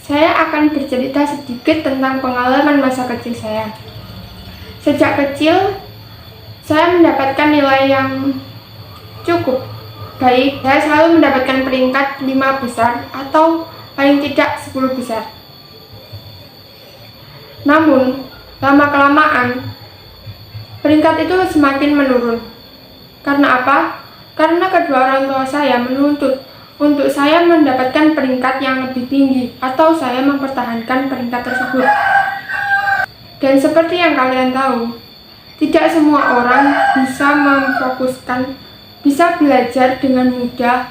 saya akan bercerita sedikit tentang pengalaman masa kecil saya. Sejak kecil, saya mendapatkan nilai yang cukup baik. Saya selalu mendapatkan peringkat 5 besar atau paling tidak 10 besar. Namun, lama-kelamaan, peringkat itu semakin menurun. Karena apa? Karena kedua orang tua saya menuntut untuk saya mendapatkan peringkat yang lebih tinggi atau saya mempertahankan peringkat tersebut. Dan seperti yang kalian tahu, tidak semua orang bisa bisa belajar dengan mudah.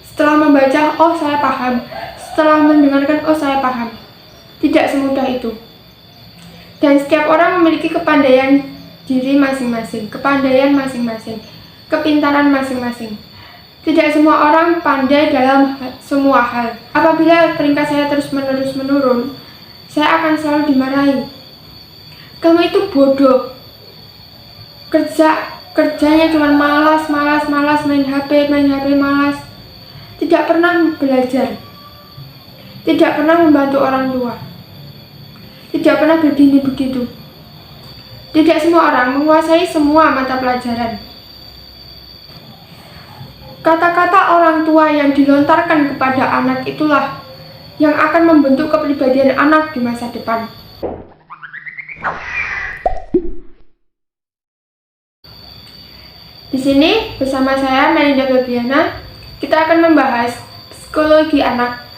Setelah membaca, oh saya paham. Setelah mendengarkan, oh saya paham. Tidak semudah itu. Dan setiap orang memiliki kepandaian diri masing-masing, kepandaian masing-masing, kepintaran masing-masing. Tidak semua orang pandai dalam semua hal. Apabila peringkat saya terus-menerus menurun, saya akan selalu dimarahi. Kamu itu bodoh. Kerjanya cuma malas, main HP, malas. Tidak pernah belajar. Tidak pernah membantu orang tua. Tidak pernah begini begitu. Tidak semua orang menguasai semua mata pelajaran. Kata-kata orang tua yang dilontarkan kepada anak itulah yang akan membentuk kepribadian anak di masa depan. Di sini bersama saya Melinda Febriana, kita akan membahas psikologi anak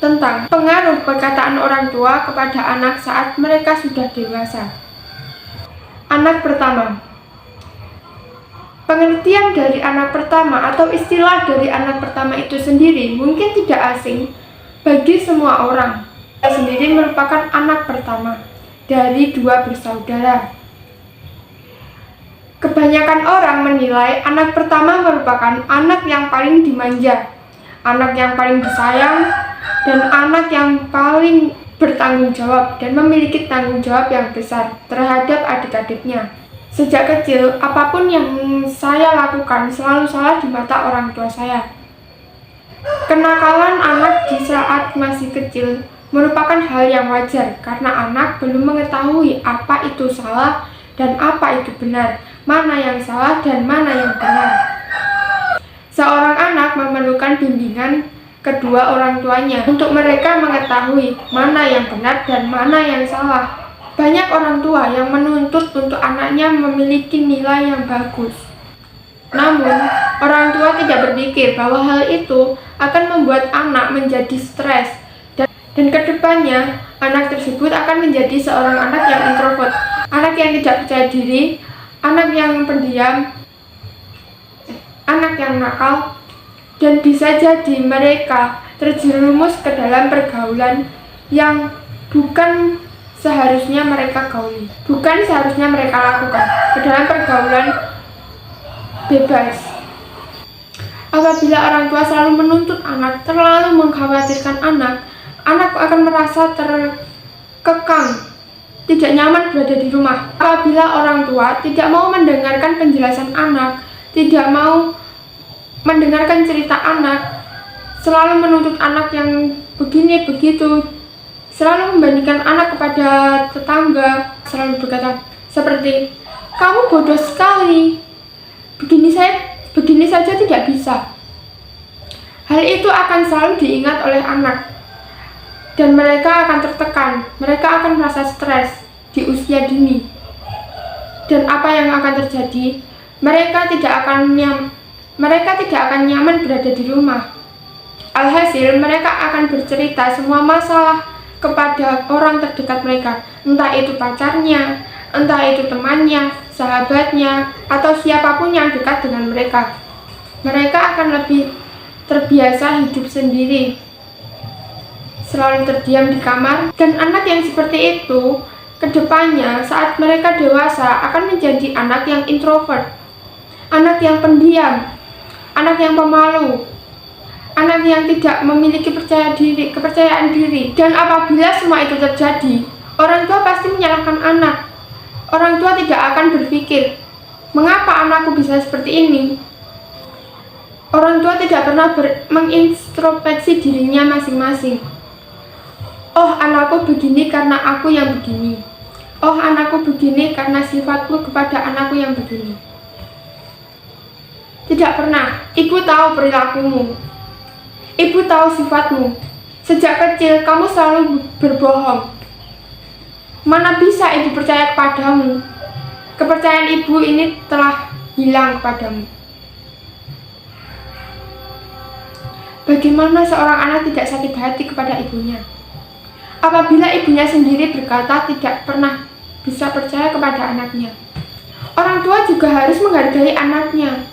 tentang pengaruh perkataan orang tua kepada anak saat mereka sudah dewasa. Anak pertama. Pengertian dari anak pertama atau istilah dari anak pertama itu sendiri mungkin tidak asing bagi semua orang. Saya sendiri merupakan anak pertama dari 2 bersaudara. Kebanyakan orang menilai anak pertama merupakan anak yang paling dimanja, anak yang paling disayang, dan anak yang paling bertanggung jawab dan memiliki tanggung jawab yang besar terhadap adik-adiknya. Sejak kecil, apapun yang saya lakukan selalu salah di mata orang tua saya. Kenakalan anak di saat masih kecil merupakan hal yang wajar karena anak belum mengetahui apa itu salah dan apa itu benar, mana yang salah dan mana yang benar. Seorang anak memerlukan bimbingan kedua orang tuanya untuk mereka mengetahui mana yang benar dan mana yang salah. Banyak orang tua yang menuntut untuk anaknya memiliki nilai yang bagus. Namun, orang tua tidak berpikir bahwa hal itu akan membuat anak menjadi stres dan kedepannya anak tersebut akan menjadi seorang anak yang introvert, anak yang tidak percaya diri, anak yang pendiam, anak yang nakal, dan bisa jadi mereka terjerumus ke dalam pergaulan yang bukan seharusnya mereka gauli, bukan seharusnya mereka lakukan, ke dalam pergaulan bebas. Apabila orang tua selalu menuntut anak, terlalu mengkhawatirkan anak akan merasa terkekang, tidak nyaman berada di rumah. Apabila orang tua tidak mau mendengarkan penjelasan anak, tidak mau mendengarkan cerita anak, selalu menuntut anak yang begini begitu, selalu membandingkan anak kepada tetangga, selalu berkata seperti, kamu bodoh sekali, begini saja tidak bisa. Hal itu akan selalu diingat oleh anak, dan mereka akan tertekan, mereka akan merasa stres di usia dini. Dan apa yang akan terjadi? Mereka tidak akan nyaman berada di rumah. Alhasil, mereka akan bercerita semua masalah kepada orang terdekat mereka, entah itu pacarnya, entah itu temannya, sahabatnya, atau siapapun yang dekat dengan mereka. Mereka akan lebih terbiasa hidup sendiri, selalu terdiam di kamar, dan anak yang seperti itu kedepannya saat mereka dewasa akan menjadi anak yang introvert, anak yang pendiam, anak yang pemalu, anak yang tidak memiliki kepercayaan diri. Dan apabila semua itu terjadi, orang tua pasti menyalahkan anak. Orang tua tidak akan berpikir, mengapa anakku bisa seperti ini? Orang tua tidak pernah mengintrospeksi dirinya masing-masing. Oh, anakku begini karena aku yang begini. Oh, anakku begini karena sifatku kepada anakku yang begini. Tidak pernah. Ibu tahu perilakumu. Ibu tahu sifatmu. Sejak kecil kamu selalu berbohong. Mana bisa ibu percaya kepadamu? Kepercayaan ibu ini telah hilang kepadamu. Bagaimana seorang anak tidak sakit hati kepada ibunya? Apabila ibunya sendiri berkata tidak pernah bisa percaya kepada anaknya. Orang tua juga harus menghargai anaknya.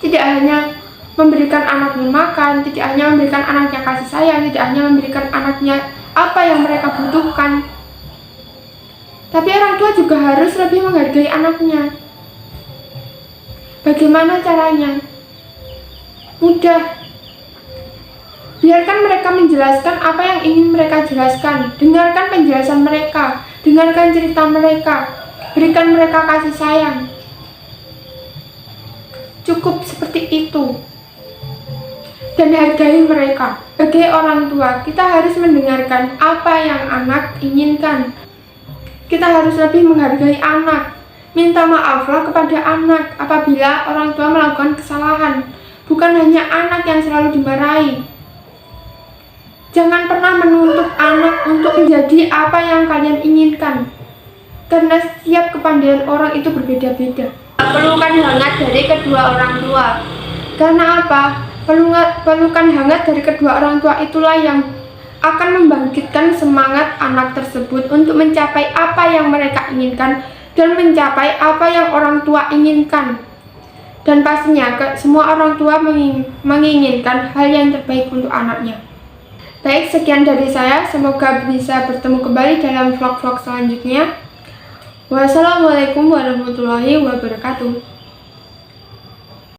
Tidak hanya memberikan anaknya makan, tidak hanya memberikan anaknya kasih sayang, tidak hanya memberikan anaknya apa yang mereka butuhkan. Tapi orang tua juga harus lebih menghargai anaknya. Bagaimana caranya? Mudah. Biarkan mereka menjelaskan apa yang ingin mereka jelaskan. Dengarkan penjelasan mereka, dengarkan cerita mereka, berikan mereka kasih sayang. Cukup seperti itu. Dan hargai mereka. Sebagai orang tua, kita harus mendengarkan apa yang anak inginkan. Kita harus lebih menghargai anak. Minta maaflah kepada anak apabila orang tua melakukan kesalahan. Bukan hanya anak yang selalu dimarahi. Jangan pernah menuntut anak untuk menjadi apa yang kalian inginkan. Karena setiap kepandaian orang itu berbeda-beda. Pelukan hangat dari kedua orang tua. Karena apa? Pelukan hangat dari kedua orang tua itulah yang akan membangkitkan semangat anak tersebut untuk mencapai apa yang mereka inginkan dan mencapai apa yang orang tua inginkan. Dan pastinya semua orang tua menginginkan hal yang terbaik untuk anaknya. Baik, sekian dari saya. Semoga bisa bertemu kembali dalam vlog-vlog selanjutnya. Wassalamualaikum warahmatullahi wabarakatuh.